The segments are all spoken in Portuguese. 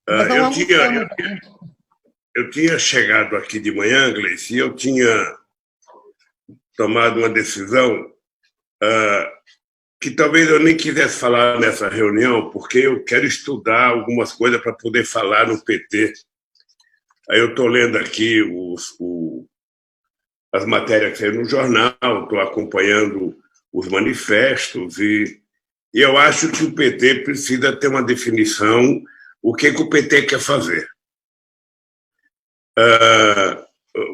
Mas não Eu almoçamos. tinha chegado aqui de manhã, Gleice, e eu tinha tomado uma decisão que talvez eu nem quisesse falar nessa reunião, porque eu quero estudar algumas coisas para poder falar no PT. Aí eu estou lendo aqui as matérias que saíram no jornal, estou acompanhando os manifestos e eu acho que o PT precisa ter uma definição o que o PT quer fazer.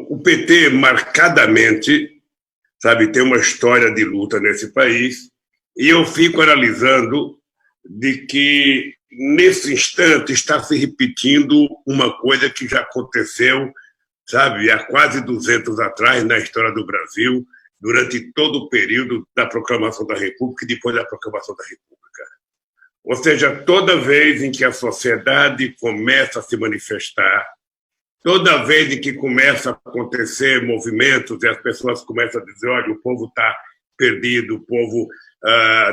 O PT marcadamente, sabe, tem uma história de luta nesse país e eu fico analisando de que nesse instante está se repetindo uma coisa que já aconteceu, sabe, há quase 200 atrás na história do Brasil, durante todo o período da proclamação da República e depois da proclamação da República. Ou seja, toda vez em que a sociedade começa a se manifestar, toda vez em que começa a acontecer movimentos e as pessoas começam a dizer, olha, o povo está perdido, o povo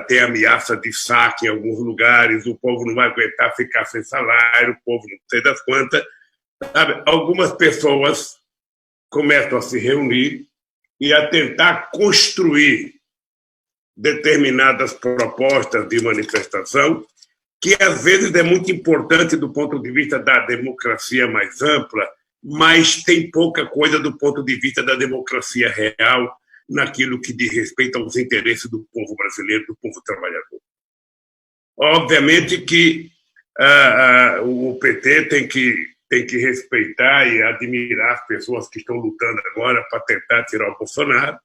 tem ameaça de saque em alguns lugares, o povo não vai aguentar ficar sem salário, o povo não sei das quantas, sabe? Algumas pessoas começam a se reunir e a tentar construir determinadas propostas de manifestação, que às vezes é muito importante do ponto de vista da democracia mais ampla, mas tem pouca coisa do ponto de vista da democracia real naquilo que diz respeito aos interesses do povo brasileiro, do povo trabalhador. Obviamente que o PT tem que respeitar e admirar as pessoas que estão lutando agora para tentar tirar o Bolsonaro,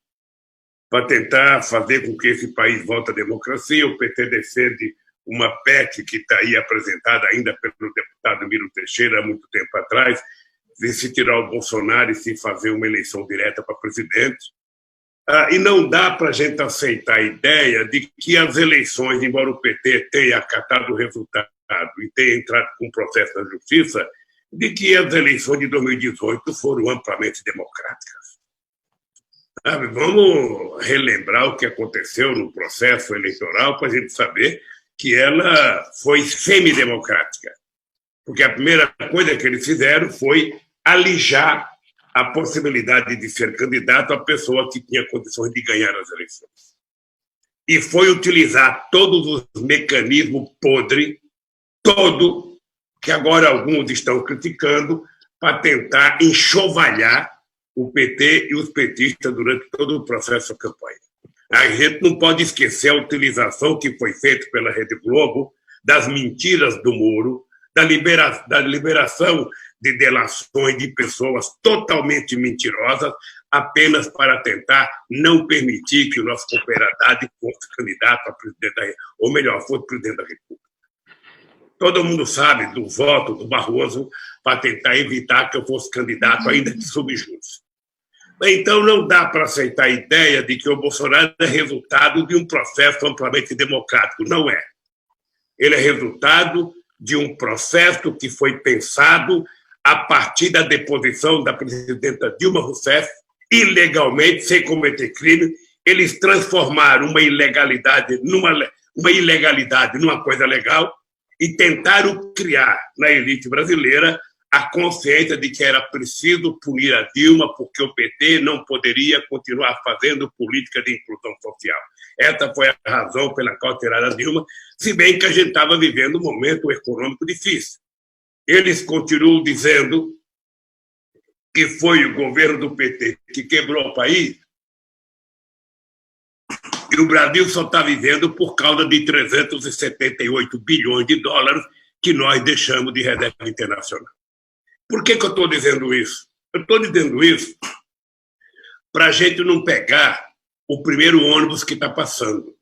para tentar fazer com que esse país volte à democracia. O PT defende uma PEC que está aí apresentada ainda pelo deputado Miro Teixeira há muito tempo atrás, de se tirar o Bolsonaro e se fazer uma eleição direta para presidente. E não dá para a gente aceitar a ideia de que as eleições, embora o PT tenha acatado o resultado e tenha entrado com um processo na justiça, de que as eleições de 2018 foram amplamente democráticas. Sabe, vamos relembrar o que aconteceu no processo eleitoral para a gente saber que ela foi semidemocrática. Porque a primeira coisa que eles fizeram foi alijar a possibilidade de ser candidato a pessoa que tinha condições de ganhar as eleições. E foi utilizar todos os mecanismos podres, que agora alguns estão criticando, para tentar enxovalhar o PT e os petistas durante todo o processo da campanha. A gente não pode esquecer a utilização que foi feita pela Rede Globo das mentiras do Moro, da liberação de delações de pessoas totalmente mentirosas, apenas para tentar não permitir que o nosso companheiro Haddad fosse candidato a presidente da República, ou melhor, fosse presidente da República. Todo mundo sabe do voto do Barroso para tentar evitar que eu fosse candidato ainda que subjusto. Então, não dá para aceitar a ideia de que o Bolsonaro é resultado de um processo amplamente democrático. Não é. Ele é resultado de um processo que foi pensado a partir da deposição da presidenta Dilma Rousseff, ilegalmente, sem cometer crime. Eles transformaram uma ilegalidade numa coisa legal e tentaram criar na elite brasileira a consciência de que era preciso punir a Dilma porque o PT não poderia continuar fazendo política de inclusão social. Essa foi a razão pela qual tiraram a Dilma, se bem que a gente estava vivendo um momento econômico difícil. Eles continuam dizendo que foi o governo do PT que quebrou o país e o Brasil só está vivendo por causa de 378 bilhões de dólares que nós deixamos de reserva internacional. Por que eu estou dizendo isso? Eu estou dizendo isso para a gente não pegar o primeiro ônibus que está passando.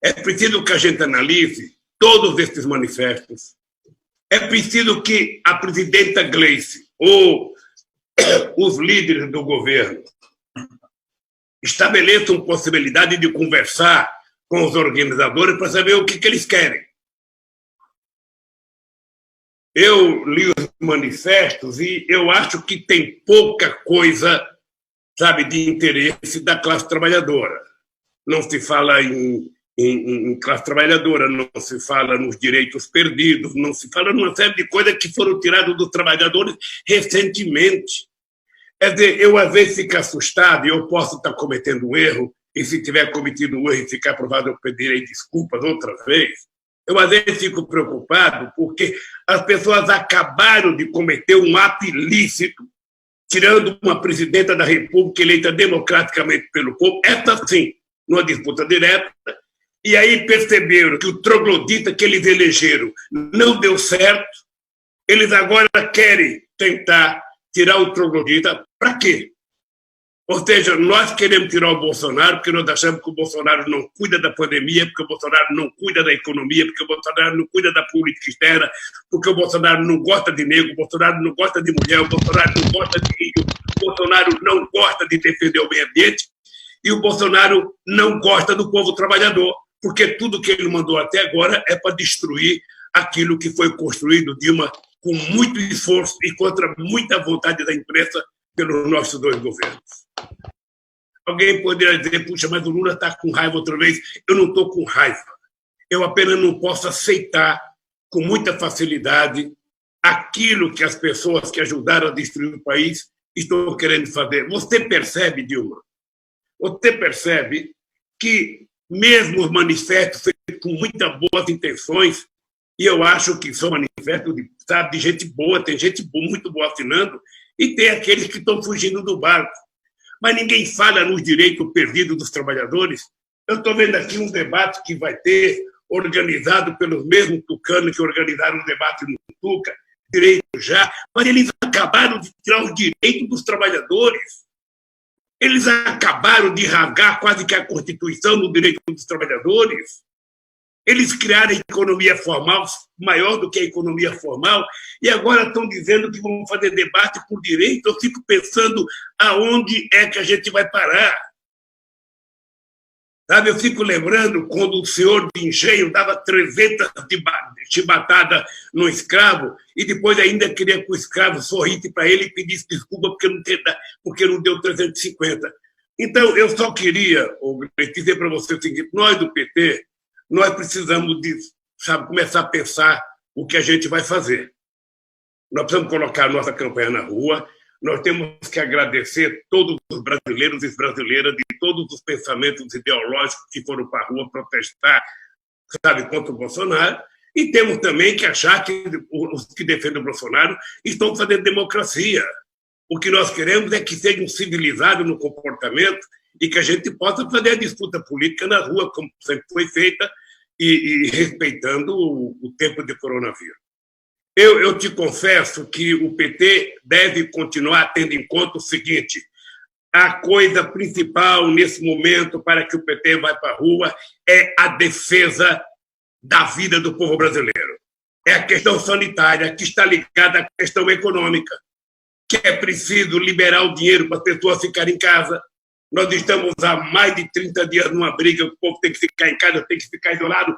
É preciso que a gente analise todos esses manifestos. É preciso que a presidenta Gleice ou os líderes do governo estabeleçam possibilidade de conversar com os organizadores para saber o que eles querem. Eu li os manifestos e eu acho que tem pouca coisa, sabe, de interesse da classe trabalhadora. Não se fala em em classe trabalhadora, não se fala nos direitos perdidos, não se fala numa série de coisas que foram tiradas dos trabalhadores recentemente. Quer dizer, eu às vezes fico assustado e eu posso estar cometendo um erro, e se tiver cometido um erro e ficar aprovado, eu pedirei desculpas outra vez. Eu às vezes fico preocupado porque as pessoas acabaram de cometer um ato ilícito, tirando uma presidenta da República eleita democraticamente pelo povo, essa sim, numa disputa direta, e aí perceberam que o troglodita que eles elegeram não deu certo, eles agora querem tentar tirar o troglodita. Para quê? Ou seja, nós queremos tirar o Bolsonaro porque nós achamos que o Bolsonaro não cuida da pandemia, porque o Bolsonaro não cuida da economia, porque o Bolsonaro não cuida da política externa, porque o Bolsonaro não gosta de negro, o Bolsonaro não gosta de mulher, o Bolsonaro não gosta de índio, o Bolsonaro não gosta de defender o meio ambiente e o Bolsonaro não gosta do povo trabalhador, porque tudo que ele mandou até agora é para destruir aquilo que foi construído, Dilma, com muito esforço e contra muita vontade da imprensa pelos nossos dois governos. Alguém poderia dizer, puxa, mas o Lula está com raiva outra vez. Eu não estou com raiva. Eu apenas não posso aceitar com muita facilidade aquilo que as pessoas que ajudaram a destruir o país estão querendo fazer. Você percebe, Dilma? Você percebe que mesmo os manifestos feitos com muitas boas intenções, e eu acho que são manifestos de gente boa, tem gente boa, muito boa assinando, e tem aqueles que estão fugindo do barco. Mas ninguém fala nos direitos perdidos dos trabalhadores. Eu estou vendo aqui um debate que vai ter, organizado pelos mesmos tucanos que organizaram o debate no Tuca, direito já, mas eles acabaram de tirar os direitos dos trabalhadores. Eles acabaram de rasgar quase que a Constituição no direito dos trabalhadores. Eles criaram a economia formal maior do que a economia formal e agora estão dizendo que vão fazer debate por direito. Eu fico pensando aonde é que a gente vai parar. Sabe, eu fico lembrando quando o senhor de engenho dava 300 chibatadas no escravo e depois ainda queria que o escravo sorrisse para ele e pedisse desculpa porque não deu 350. Então, eu só queria dizer para você o seguinte, nós do PT, nós precisamos começar a pensar o que a gente vai fazer. Nós precisamos colocar a nossa campanha na rua, nós temos que agradecer todos os brasileiros e brasileiras de todos os pensamentos ideológicos que foram para a rua protestar, contra o Bolsonaro, e temos também que achar que os que defendem o Bolsonaro estão fazendo democracia. O que nós queremos é que sejam civilizados no comportamento e que a gente possa fazer a disputa política na rua, como sempre foi feita, e respeitando o tempo de coronavírus. Eu te confesso que o PT deve continuar tendo em conta o seguinte, a coisa principal nesse momento para que o PT vá para a rua é a defesa da vida do povo brasileiro. É a questão sanitária que está ligada à questão econômica, que é preciso liberar o dinheiro para as pessoas ficarem em casa. Nós estamos há mais de 30 dias numa briga, o povo tem que ficar em casa, tem que ficar isolado,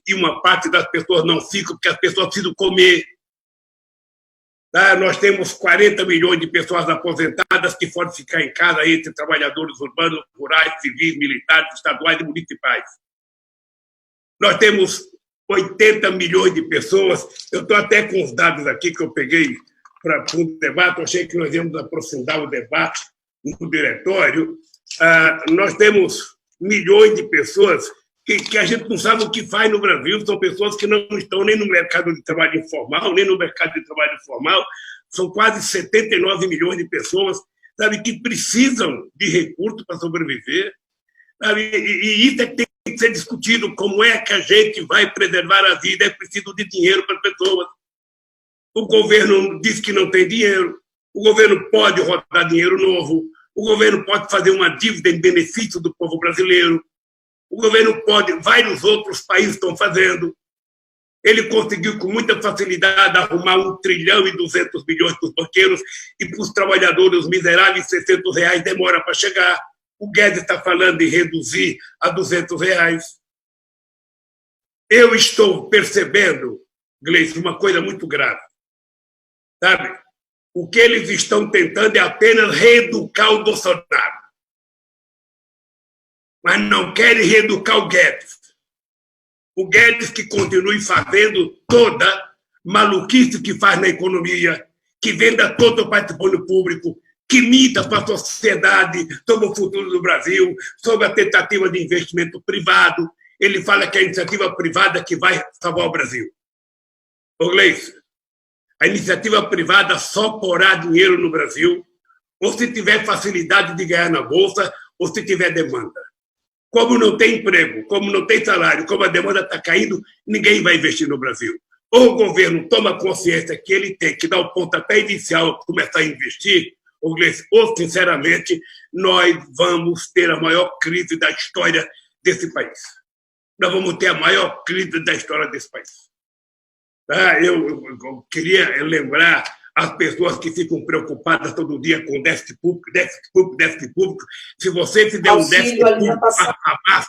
e uma parte das pessoas não fica porque as pessoas precisam comer. Tá? Nós temos 40 milhões de pessoas aposentadas que podem ficar em casa entre trabalhadores urbanos, rurais, civis, militares, estaduais e municipais. Nós temos 80 milhões de pessoas, eu estou até com os dados aqui que eu peguei para um debate, eu achei que nós íamos aprofundar o debate no diretório. Nós temos milhões de pessoas que a gente não sabe o que faz no Brasil, são pessoas que não estão nem no mercado de trabalho informal, nem no mercado de trabalho formal, são quase 79 milhões de pessoas, sabe, que precisam de recursos para sobreviver, sabe? E isso é que tem que ser discutido, como é que a gente vai preservar a vida, é preciso de dinheiro para as pessoas. O governo diz que não tem dinheiro, o governo pode rodar dinheiro novo, o governo pode fazer uma dívida em benefício do povo brasileiro, o governo pode, vários outros países estão fazendo. Ele conseguiu com muita facilidade arrumar 1 trilhão e 200 bilhões para os banqueiros e para os trabalhadores os miseráveis R$600 demora para chegar. O Guedes está falando em reduzir a R$200. Eu estou percebendo, Gleice, uma coisa muito grave. Sabe? O que eles estão tentando é apenas reeducar o Bolsonaro. Mas não querem reeducar o Guedes. O Guedes que continue fazendo toda maluquice que faz na economia, que venda todo o patrimônio público, que minta para a sociedade sobre o futuro do Brasil, sobre a tentativa de investimento privado. Ele fala que é a iniciativa privada que vai salvar o Brasil. Ô, Gleice, a iniciativa privada só porá dinheiro no Brasil ou se tiver facilidade de ganhar na Bolsa ou se tiver demanda. Como não tem emprego, como não tem salário, como a demanda está caindo, ninguém vai investir no Brasil. Ou o governo toma consciência que ele tem que dar o pontapé inicial para começar a investir, ou, sinceramente, nós vamos ter a maior crise da história desse país. Nós vamos ter a maior crise da história desse país. Eu queria lembrar as pessoas que ficam preocupadas todo dia com déficit público, déficit público, déficit público. Se você fizer um déficit público para salvar,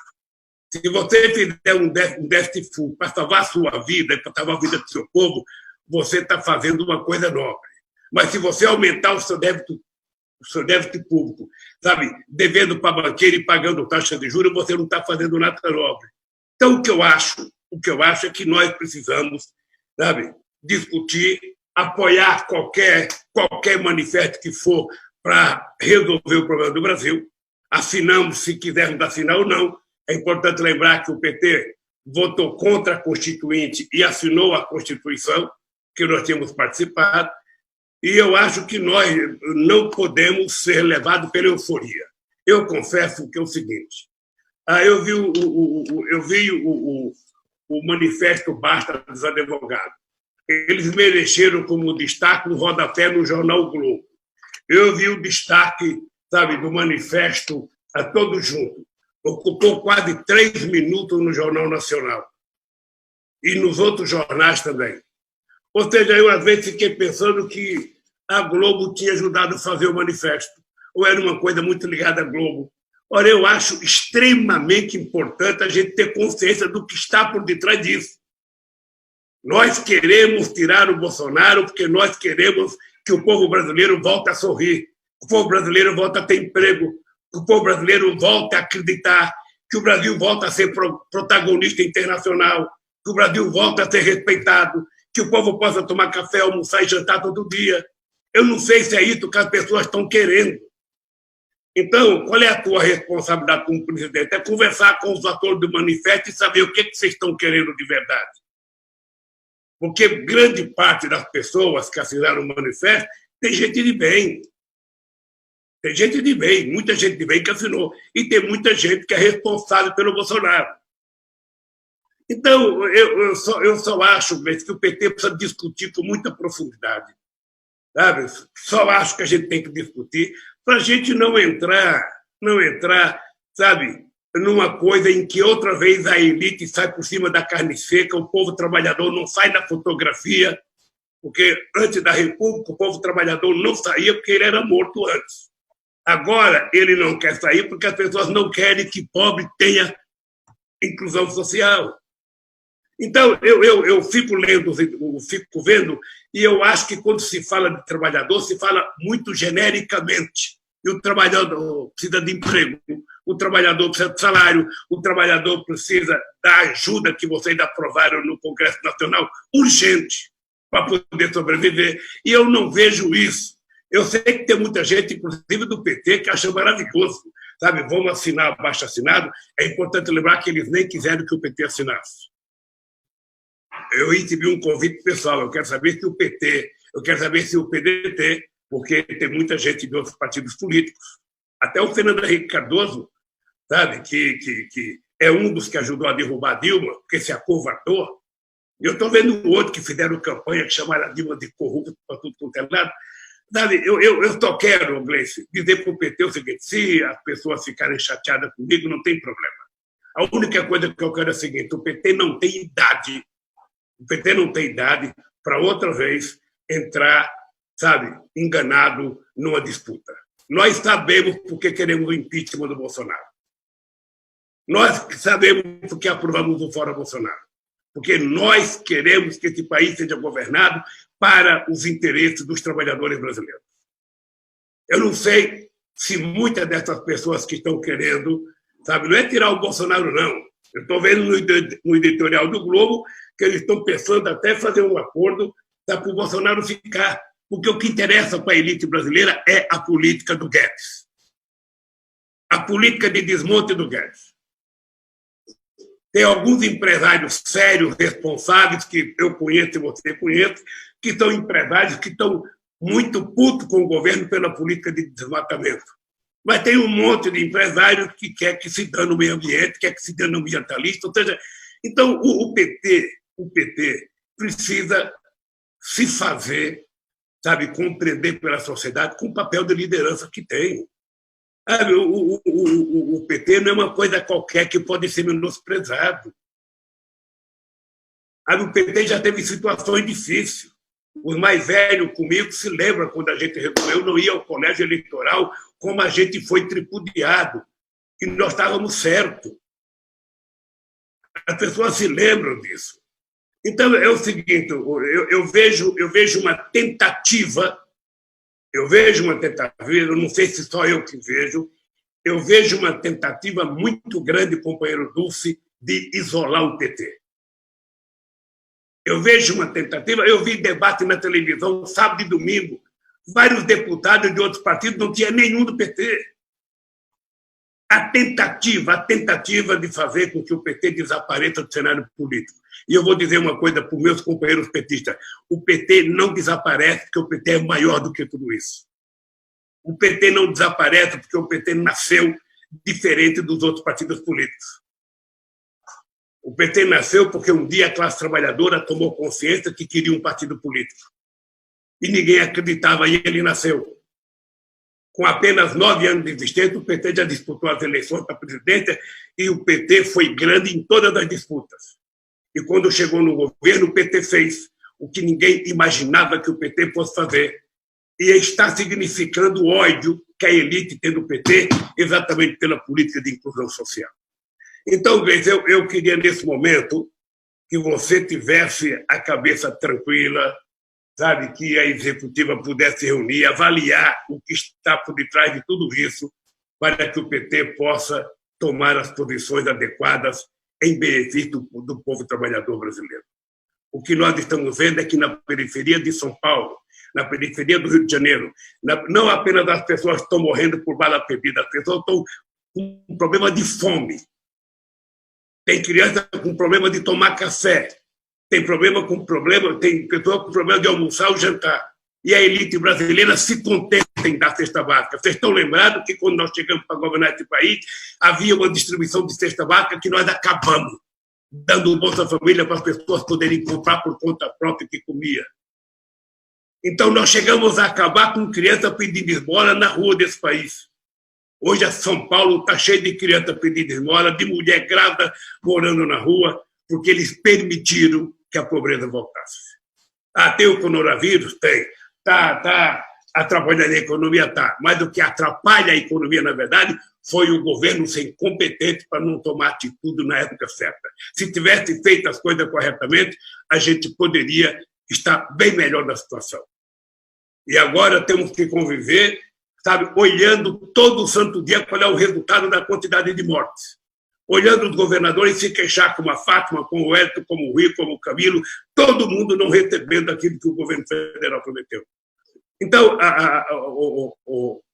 se você fizer um déficit público para salvar a sua vida e para salvar a vida do seu povo, você está fazendo uma coisa nobre. Mas se você aumentar o seu déficit público, sabe, devendo para banqueiro e pagando taxa de juros, você não está fazendo nada nobre. Então, o que eu acho é que nós precisamos, sabe, discutir, apoiar qualquer manifesto que for para resolver o problema do Brasil. Assinamos, se quisermos assinar ou não. É importante lembrar que o PT votou contra a Constituinte e assinou a Constituição, que nós tínhamos participado, e eu acho que nós não podemos ser levados pela euforia. Eu confesso que é o seguinte, eu vi o manifesto Basta dos advogados. Eles mereceram como destaque no rodapé no jornal o Globo. Eu vi o destaque, sabe, do manifesto a todos juntos. Ocupou quase 3 minutos no Jornal Nacional. E nos outros jornais também. Ou seja, eu às vezes fiquei pensando que a Globo tinha ajudado a fazer o manifesto. Ou era uma coisa muito ligada à Globo. Ora, eu acho extremamente importante a gente ter consciência do que está por detrás disso. Nós queremos tirar o Bolsonaro porque nós queremos que o povo brasileiro volte a sorrir, que o povo brasileiro volte a ter emprego, que o povo brasileiro volte a acreditar, que o Brasil volte a ser protagonista internacional, que o Brasil volte a ser respeitado, que o povo possa tomar café, almoçar e jantar todo dia. Eu não sei se é isso que as pessoas estão querendo. Então, qual é a tua responsabilidade como presidente? É conversar com os atores do manifesto e saber o que vocês estão querendo de verdade. Porque grande parte das pessoas que assinaram o manifesto tem gente de bem. Tem gente de bem, muita gente de bem que assinou. E tem muita gente que é responsável pelo Bolsonaro. Então, eu só acho que o PT precisa discutir com muita profundidade. Sabe? Só acho que a gente tem que discutir para a gente não entrar, sabe, numa coisa em que outra vez a elite sai por cima da carne seca, o povo trabalhador não sai da fotografia, porque antes da República o povo trabalhador não saía porque ele era morto antes. Agora ele não quer sair porque as pessoas não querem que pobre tenha inclusão social. Então, eu fico lendo, eu fico vendo, e eu acho que quando se fala de trabalhador, se fala muito genericamente. E o trabalhador precisa de emprego, o trabalhador precisa de salário, o trabalhador precisa da ajuda que vocês aprovaram no Congresso Nacional, urgente, para poder sobreviver. E eu não vejo isso. Eu sei que tem muita gente, inclusive do PT, que acha maravilhoso. Sabe, vamos assinar abaixo assinado. É importante lembrar que eles nem quiseram que o PT assinasse. Eu recebi um convite pessoal, eu quero saber se o PT, eu quero saber se o PDT, porque tem muita gente de outros partidos políticos, até o Fernando Henrique Cardoso, sabe, que é um dos que ajudou a derrubar a Dilma, porque se acovardou. Eu estou vendo um outro que fizeram campanha, que chamaram a Dilma de corrupto para tudo quanto é lado. Sabe, eu só quero, Gleice, dizer para o PT o seguinte: se as pessoas ficarem chateadas comigo, não tem problema. A única coisa que eu quero é o seguinte: o PT não tem idade. O PT não tem idade para outra vez entrar, sabe, enganado numa disputa. Nós sabemos porque queremos o impeachment do Bolsonaro. Nós sabemos porque aprovamos o Fora Bolsonaro. Porque nós queremos que esse país seja governado para os interesses dos trabalhadores brasileiros. Eu não sei se muitas dessas pessoas que estão querendo, sabe, não é tirar o Bolsonaro, não. Eu estou vendo no editorial do Globo que eles estão pensando até fazer um acordo para o Bolsonaro ficar, porque o que interessa para a elite brasileira é a política do Guedes. A política de desmonte do Guedes. Tem alguns empresários sérios, responsáveis, que eu conheço e você conhece, que são empresários que estão muito putos com o governo pela política de desmatamento. Mas tem um monte de empresários que quer que se dane no meio ambiente, quer que se dane no ambientalista. Ou seja, então o PT precisa se fazer, sabe, compreender pela sociedade com o papel de liderança que tem. Sabe, o PT não é uma coisa qualquer que pode ser menosprezado. Sabe, o PT já teve situações difíceis. Os mais velhos comigo se lembram quando a gente resolveu não ir ao colégio eleitoral, como a gente foi tripudiado, e nós estávamos certos. As pessoas se lembram disso. Então, é o seguinte, eu vejo uma tentativa, eu não sei se só eu que vejo, eu vejo uma tentativa muito grande, companheiro Dulce, de isolar o PT. Eu vejo uma tentativa, eu vi debate na televisão, sábado e domingo, vários deputados de outros partidos, não tinha nenhum do PT. A tentativa de fazer com que o PT desapareça do cenário político. E eu vou dizer uma coisa para os meus companheiros petistas: o PT não desaparece porque o PT é maior do que tudo isso. O PT não desaparece porque o PT nasceu diferente dos outros partidos políticos. O PT nasceu porque um dia a classe trabalhadora tomou consciência que queria um partido político. E ninguém acreditava, e ele nasceu. Com apenas 9 anos de existência, o PT já disputou as eleições para presidente e o PT foi grande em todas as disputas. E quando chegou no governo, o PT fez o que ninguém imaginava que o PT fosse fazer. E está significando o ódio que a elite tem no PT exatamente pela política de inclusão social. Então, Gleice, eu queria, nesse momento, que você tivesse a cabeça tranquila, sabe, que a executiva pudesse reunir, avaliar o que está por detrás de tudo isso, para que o PT possa tomar as posições adequadas em benefício do povo trabalhador brasileiro. O que nós estamos vendo é que na periferia de São Paulo, na periferia do Rio de Janeiro, não apenas as pessoas estão morrendo por bala perdida, as pessoas estão com um problema de fome. Tem criança com problema de tomar café, tem pessoa com problema de almoçar ou jantar. E a elite brasileira se contenta em dar cesta básica. Vocês estão lembrados que quando nós chegamos para governar esse país, havia uma distribuição de cesta básica que nós acabamos, dando Bolsa Família para as pessoas poderem comprar por conta própria que comia. Então nós chegamos a acabar com criança pedindo esmola na rua desse país. Hoje São Paulo está cheio de criança pedindo esmola, de mulher grávida morando na rua, porque eles permitiram que a pobreza voltasse. Tem o coronavírus? Tem. Tá atrapalhando a economia? Tá. Mas o que atrapalha a economia, na verdade, foi o governo ser incompetente para não tomar atitude na época certa. Se tivesse feito as coisas corretamente, a gente poderia estar bem melhor na situação. E agora temos que conviver, sabe, olhando todo santo dia qual é o resultado da quantidade de mortes. Olhando os governadores se queixar como a Fátima, como o Hélio, como o Rui, como o Camilo, todo mundo não recebendo aquilo que o governo federal prometeu. Então,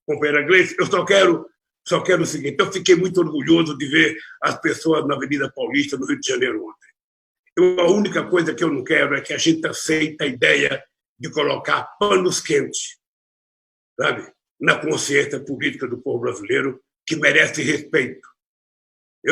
companheira Gleice, eu só quero o seguinte: eu fiquei muito orgulhoso de ver as pessoas na Avenida Paulista, no Rio de Janeiro, ontem. A única coisa que eu não quero é que a gente aceite a ideia de colocar panos quentes, sabe, na consciência política do povo brasileiro, que merece respeito.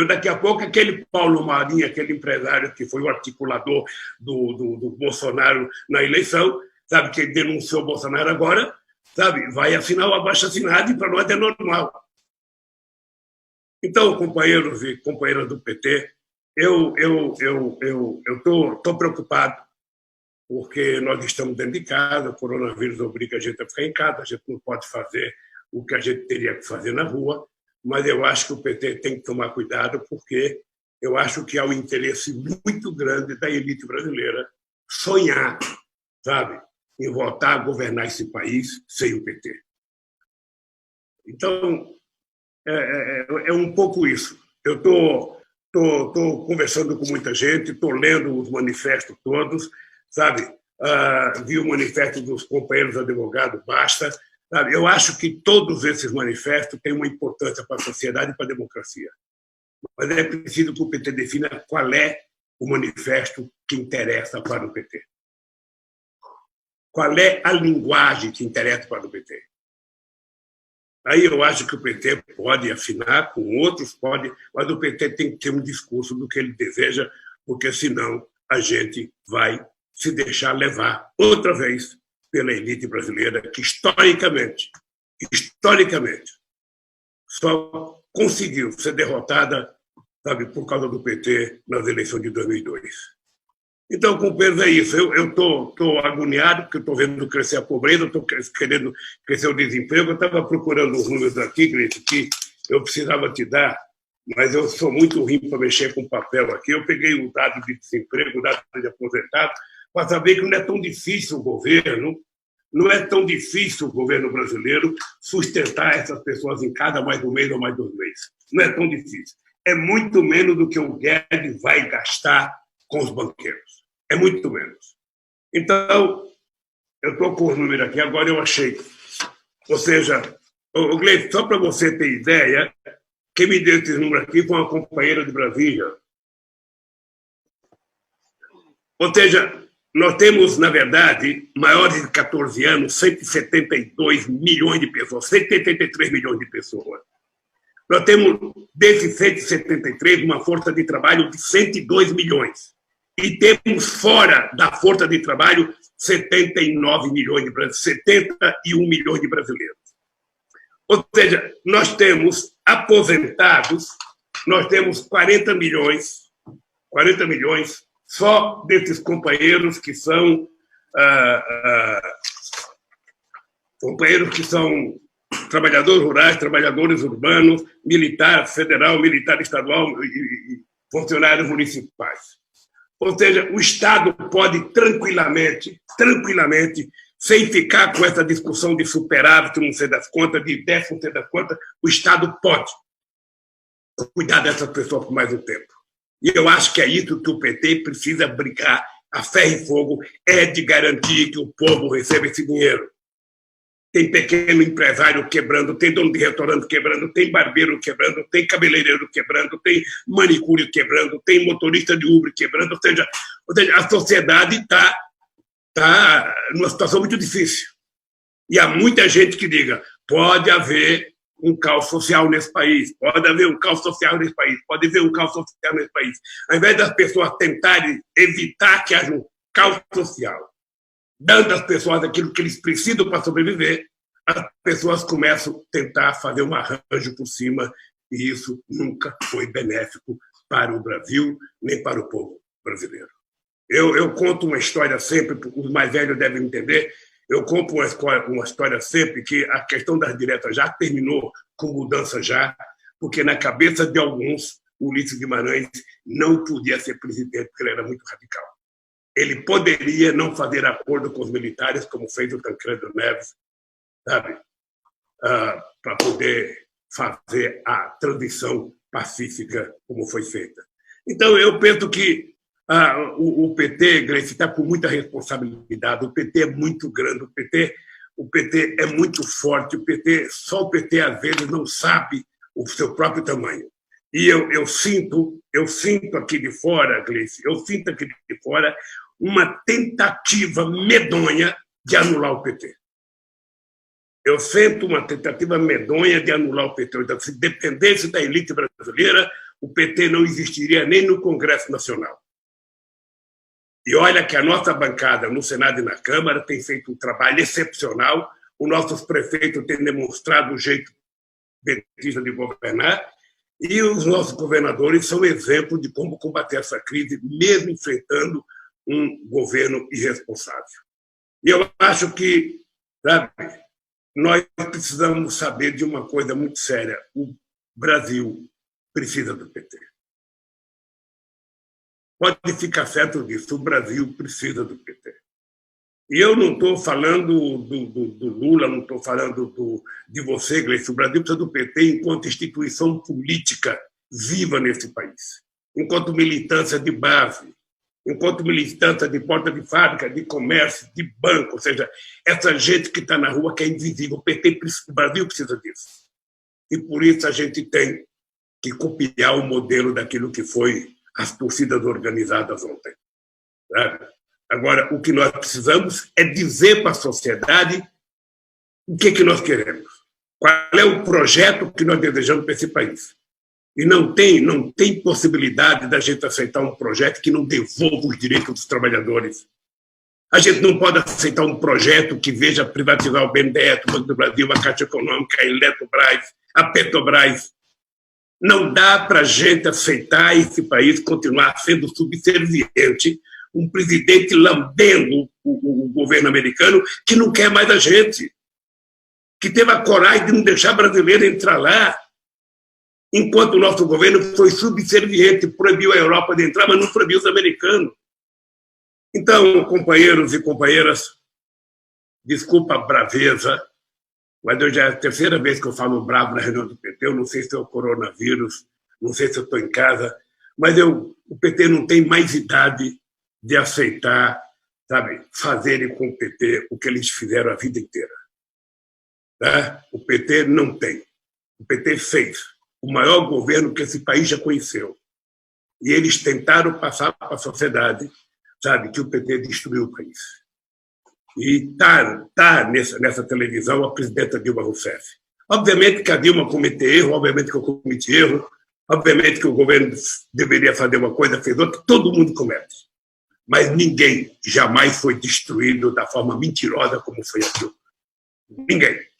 Daqui a pouco, aquele Paulo Marinho, aquele empresário que foi o articulador do Bolsonaro na eleição, sabe, que denunciou o Bolsonaro agora, sabe, vai assinar o abaixo-assinado e para nós é normal. Então, companheiros e companheiras do PT, eu estou preocupado, porque nós estamos dentro de casa, o coronavírus obriga a gente a ficar em casa, a gente não pode fazer o que a gente teria que fazer na rua, mas eu acho que o PT tem que tomar cuidado, porque eu acho que há um interesse muito grande da elite brasileira sonhar, sabe, em voltar a governar esse país sem o PT. Então, é um pouco isso. Eu estou Estou conversando com muita gente, estou lendo os manifestos todos, sabe? Vi o manifesto dos companheiros advogados, basta. Sabe? Eu acho que todos esses manifestos têm uma importância para a sociedade e para a democracia. Mas é preciso que o PT defina qual é o manifesto que interessa para o PT. Qual é a linguagem que interessa para o PT? Aí eu acho que o PT pode afinar com outros, pode, mas o PT tem que ter um discurso do que ele deseja, porque senão a gente vai se deixar levar outra vez pela elite brasileira, que historicamente, só conseguiu ser derrotada, sabe, por causa do PT nas eleições de 2002. Então, companheiros, é isso. Eu estou agoniado, porque estou vendo crescer a pobreza, estou querendo crescer o desemprego. Eu estava procurando os números aqui, Gleice, que eu precisava te dar, mas eu sou muito ruim para mexer com papel aqui. Eu peguei o dado de desemprego, o dado de aposentado, para saber que não é tão difícil o governo, não é tão difícil o governo brasileiro sustentar essas pessoas em casa mais um mês ou mais 2 meses. Não é tão difícil. É muito menos do que o Guedes vai gastar com os banqueiros. É muito menos. Então, eu estou com os números aqui, agora eu achei. Ou seja, o Gleice, só para você ter ideia, quem me deu esses números aqui foi uma companheira de Brasília. Ou seja, nós temos, na verdade, maiores de 14 anos, 172 milhões de pessoas, 183 milhões de pessoas. Nós temos, desses 173, uma força de trabalho de 102 milhões. E temos fora da força de trabalho 79 milhões de brasileiros, 71 milhões de brasileiros. Ou seja, nós temos aposentados, nós temos 40 milhões só desses companheiros que são trabalhadores rurais, trabalhadores urbanos, militar federal, militar estadual e funcionários municipais. Ou seja, o Estado pode tranquilamente, sem ficar com essa discussão de superávit, não sei das contas, de déficit, não sei das contas, o Estado pode cuidar dessas pessoas por mais um tempo. E eu acho que é isso que o PT precisa brigar a ferro e fogo, é de garantir que o povo receba esse dinheiro. Tem pequeno empresário quebrando, tem dono de restaurante quebrando, tem barbeiro quebrando, tem cabeleireiro quebrando, tem manicure quebrando, tem motorista de Uber quebrando, ou seja a sociedade está numa situação muito difícil. E há muita gente que diga, pode haver um caos social nesse país, pode haver um caos social nesse país, pode haver um caos social nesse país. Ao invés das pessoas tentarem evitar que haja um caos social, dando às pessoas aquilo que eles precisam para sobreviver, as pessoas começam a tentar fazer um arranjo por cima, e isso nunca foi benéfico para o Brasil, nem para o povo brasileiro. Eu conto uma história sempre, os mais velhos devem entender, eu conto uma história sempre que a questão das diretas já terminou com mudança já, porque na cabeça de alguns, Ulisses Guimarães não podia ser presidente, porque ele era muito radical. Ele poderia não fazer acordo com os militares, como fez o Tancredo Neves, sabe? Para poder fazer a transição pacífica como foi feita. Então, eu penso que o PT, Gleice, está com muita responsabilidade, o PT é muito grande, o PT é muito forte, só o PT, às vezes, não sabe o seu próprio tamanho. E eu sinto aqui de fora, Gleice, uma tentativa medonha de anular o PT. Eu sinto uma tentativa medonha de anular o PT. Então, se dependesse da elite brasileira, o PT não existiria nem no Congresso Nacional. E olha que a nossa bancada no Senado e na Câmara tem feito um trabalho excepcional, os nossos prefeitos têm demonstrado o jeito petista de governar, e os nossos governadores são exemplo de como combater essa crise, mesmo enfrentando um governo irresponsável. E eu acho que, sabe, nós precisamos saber de uma coisa muito séria. O Brasil precisa do PT. Pode ficar certo disso, o Brasil precisa do PT. E eu não estou falando do Lula, não estou falando de você, Gleice. O Brasil precisa do PT enquanto instituição política viva nesse país. enquanto militância de base, enquanto militância de porta de fábrica, de comércio, de banco, ou seja, essa gente que está na rua que é invisível. O Brasil precisa disso. E por isso a gente tem que copiar o modelo daquilo que foi as torcidas organizadas ontem. Sabe? Agora, o que nós precisamos é dizer para a sociedade o que nós queremos, qual é o projeto que nós desejamos para esse país. E não tem possibilidade da gente aceitar um projeto que não devolva os direitos dos trabalhadores. A gente não pode aceitar um projeto que veja privatizar o BNDES, o Banco do Brasil, a Caixa Econômica, a Eletrobras, a Petrobras. Não dá para a gente aceitar esse país continuar sendo subserviente, um presidente lambendo o governo americano que não quer mais a gente, que teve a coragem de não deixar brasileiro entrar lá, enquanto o nosso governo foi subserviente, proibiu a Europa de entrar, mas não proibiu os americanos. Então, companheiros e companheiras, desculpa a braveza, mas já é a terceira vez que eu falo bravo na reunião do PT, eu não sei se é o coronavírus, não sei se eu estou em casa, mas o PT não tem mais idade de aceitar, sabe, fazerem com o PT o que eles fizeram a vida inteira. Tá? O PT não tem. O PT fez o maior governo que esse país já conheceu. E eles tentaram passar para a sociedade, sabe, que o PT destruiu o país. E tá nessa televisão a presidenta Dilma Rousseff. Obviamente que a Dilma cometeu erro, obviamente que eu cometi erro, obviamente que o governo deveria fazer uma coisa, fez outra, todo mundo comete. Mas ninguém jamais foi destruído da forma mentirosa como foi a Dilma. Ninguém.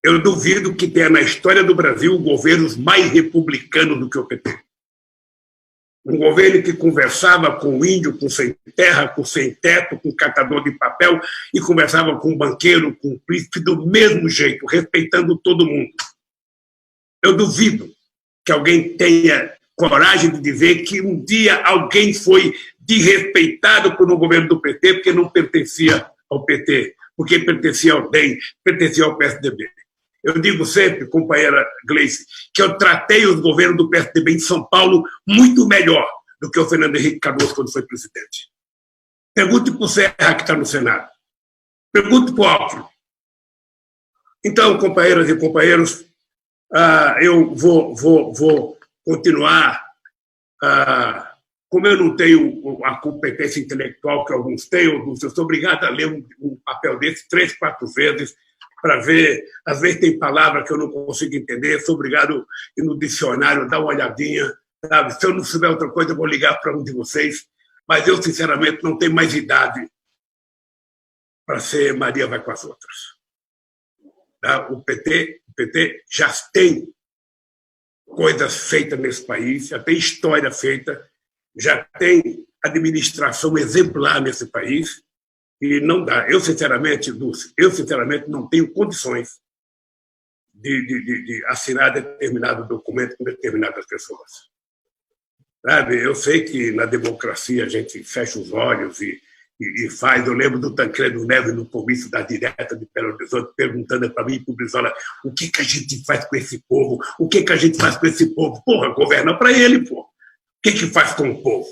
Eu duvido que tenha na história do Brasil governos mais republicanos do que o PT. Um governo que conversava com o índio, com sem terra, com sem teto, com catador de papel, e conversava com o banqueiro, com o príncipe, do mesmo jeito, respeitando todo mundo. Eu duvido que alguém tenha coragem de dizer que um dia alguém foi desrespeitado por um governo do PT porque não pertencia ao PT, porque pertencia ao DEM, pertencia ao PSDB. Eu digo sempre, companheira Gleice, que eu tratei os governos do PSDB em São Paulo muito melhor do que o Fernando Henrique Cardoso quando foi presidente. Pergunte para o Serra, que está no Senado. Pergunte para o Alckmin. Então, companheiras e companheiros, eu vou continuar. Como eu não tenho a competência intelectual que alguns têm, eu sou obrigado a ler um papel desse 3, 4 vezes, para ver, às vezes tem palavra que eu não consigo entender, sou obrigado a ir no dicionário, dar uma olhadinha, sabe? Se eu não souber outra coisa, eu vou ligar para um de vocês, mas eu, sinceramente, não tenho mais idade para ser Maria vai com as outras. Tá? O PT já tem coisas feitas nesse país, já tem história feita, já tem administração exemplar nesse país, e não dá. Eu, sinceramente, Dulce, não tenho condições de assinar determinado documento com determinadas pessoas. Sabe? Eu sei que na democracia a gente fecha os olhos e faz. Eu lembro do Tancredo Neves no comício da direta de Belo Horizonte, perguntando para mim e para o Brizola o que a gente faz com esse povo, o que a gente faz com esse povo. Porra, governa para ele, pô. O que faz com o povo?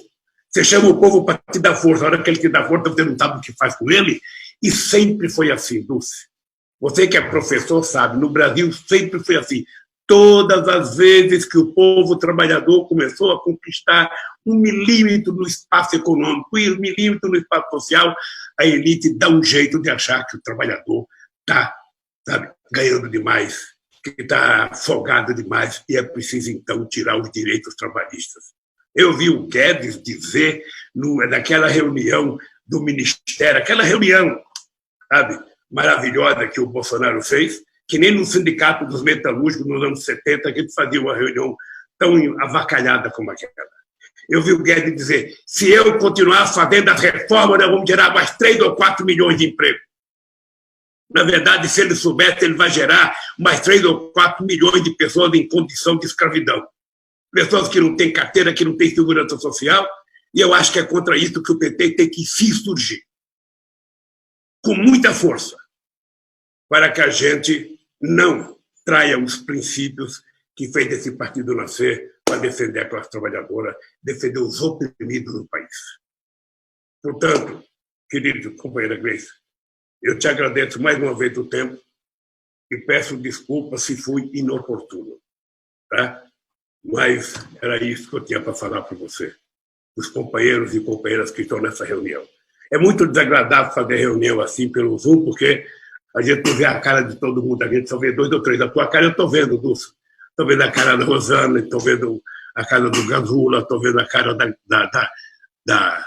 Você chama o povo para te dar força, a hora que ele te dá força, você não sabe o que faz com ele. E sempre foi assim, Dulce. Você que é professor sabe, no Brasil sempre foi assim. Todas as vezes que o povo trabalhador começou a conquistar 1 milímetro no espaço econômico e 1 milímetro no espaço social, a elite dá um jeito de achar que o trabalhador está, ganhando demais, que está folgado demais, e é preciso, então, tirar os direitos trabalhistas. Eu vi o Guedes dizer, naquela reunião do Ministério, aquela reunião, sabe, maravilhosa que o Bolsonaro fez, que nem no Sindicato dos Metalúrgicos, nos anos 70, que a gente fazia uma reunião tão avacalhada como aquela. Eu vi o Guedes dizer, se eu continuar fazendo as reformas, nós vamos gerar mais 3 ou 4 milhões de empregos. Na verdade, se ele soubesse, ele vai gerar mais 3 ou 4 milhões de pessoas em condição de escravidão. Pessoas que não têm carteira, que não têm segurança social, e eu acho que é contra isso que o PT tem que se surgir, com muita força, para que a gente não traia os princípios que fez esse partido nascer para defender a classe trabalhadora, defender os oprimidos do país. Portanto, querido companheira Grace, eu te agradeço mais uma vez o tempo e peço desculpas se fui inoportuno, tá? Mas era isso que eu tinha para falar para você, os companheiros e companheiras que estão nessa reunião. É muito desagradável fazer reunião assim pelo Zoom, porque a gente não vê a cara de todo mundo, a gente só vê 2 ou 3. A tua cara eu estou vendo, Dulce. Estou vendo a cara da Rosana, estou vendo a cara do Gazula, estou vendo a cara da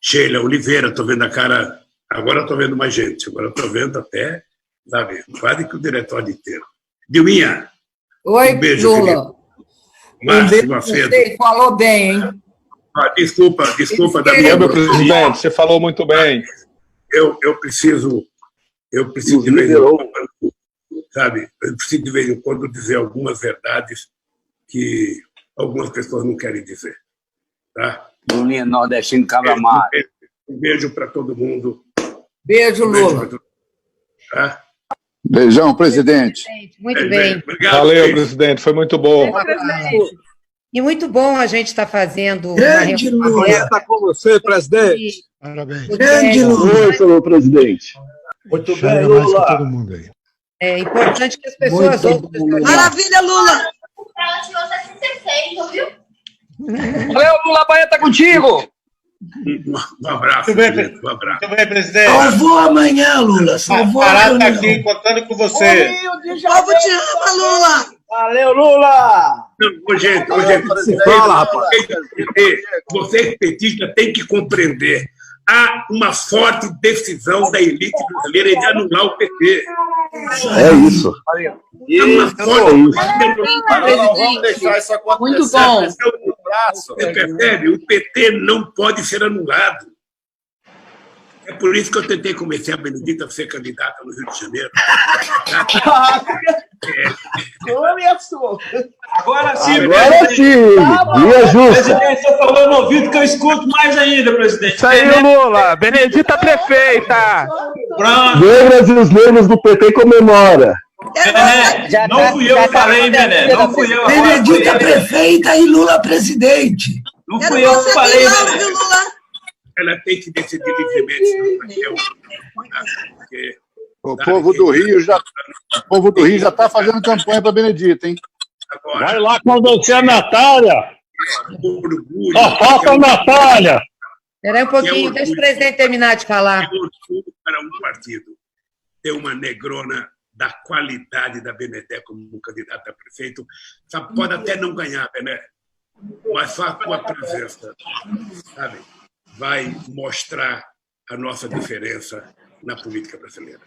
Sheila Oliveira, estou vendo a cara... Agora estou vendo mais gente, agora estou vendo até, sabe, quase que o diretório inteiro. Dilminha, Oi, um beijo, Lula. querido. Márcio Macedo. Você falou bem, hein? Desculpa da minha... Meu presidente, você falou muito bem. Eu preciso de vez em quando, sabe, eu preciso de vez em quando dizer algumas verdades que algumas pessoas não querem dizer, tá? Lulinha nordestino Cabamar. Um beijo para todo mundo. Beijo, Lula. Tá? Beijão, presidente. Muito bem. Obrigado. Valeu, presidente, foi muito bom. E muito bom a gente estar fazendo Grande uma Lula. reunião Está com você, presidente. Parabéns. Grande Lula. Oi, senhor presidente. Muito Chega bem, mais que Lula. todo mundo aí. É importante que as pessoas Muito ouçam. bom. Maravilha, Lula! Ela tirou 66, viu? Valeu, Lula, Bahia tá contigo! Um abraço. Um abraço. Muito bem, presidente. Salvou amanhã, Lula. Salvou Pará amanhã. está aqui contando com você. O povo te ama, Lula! Valeu, Lula. Não, gente, Fala, rapaz. vocês petistas têm que compreender. Há uma forte decisão da elite brasileira de anular o PT. É isso. Há uma forte Vamos deixar isso acontecer. Muito bom. Você percebe? O PT não pode ser anulado. É por isso que eu tentei convencer a Benedita a ser candidata no Rio de Janeiro. Agora sim, Agora sim. Dia justo. presidente, estou falando no ouvido que eu escuto mais ainda, presidente. Isso aí, Lula. Benedita prefeita. Pronto. Negras e os negros do PT comemora. Bené, não fui eu que falei, Bené. Não fui eu. Benedita prefeita e Lula presidente. Não fui eu que falei, Bené. Lula? Ela tem que decidir livremente. Porque O povo do Rio já está fazendo campanha para Benedita, hein? agora, Vai lá com você, a Natália. orgulho. Só falta a Natália. Espera aí um pouquinho, deixa o presidente terminar de falar. É orgulho para um partido ter uma negrona da qualidade da Benedé como candidata a prefeito. Sabe, pode até não ganhar, Bené, mas só a tua presença, sabe, vai mostrar a nossa diferença na política brasileira.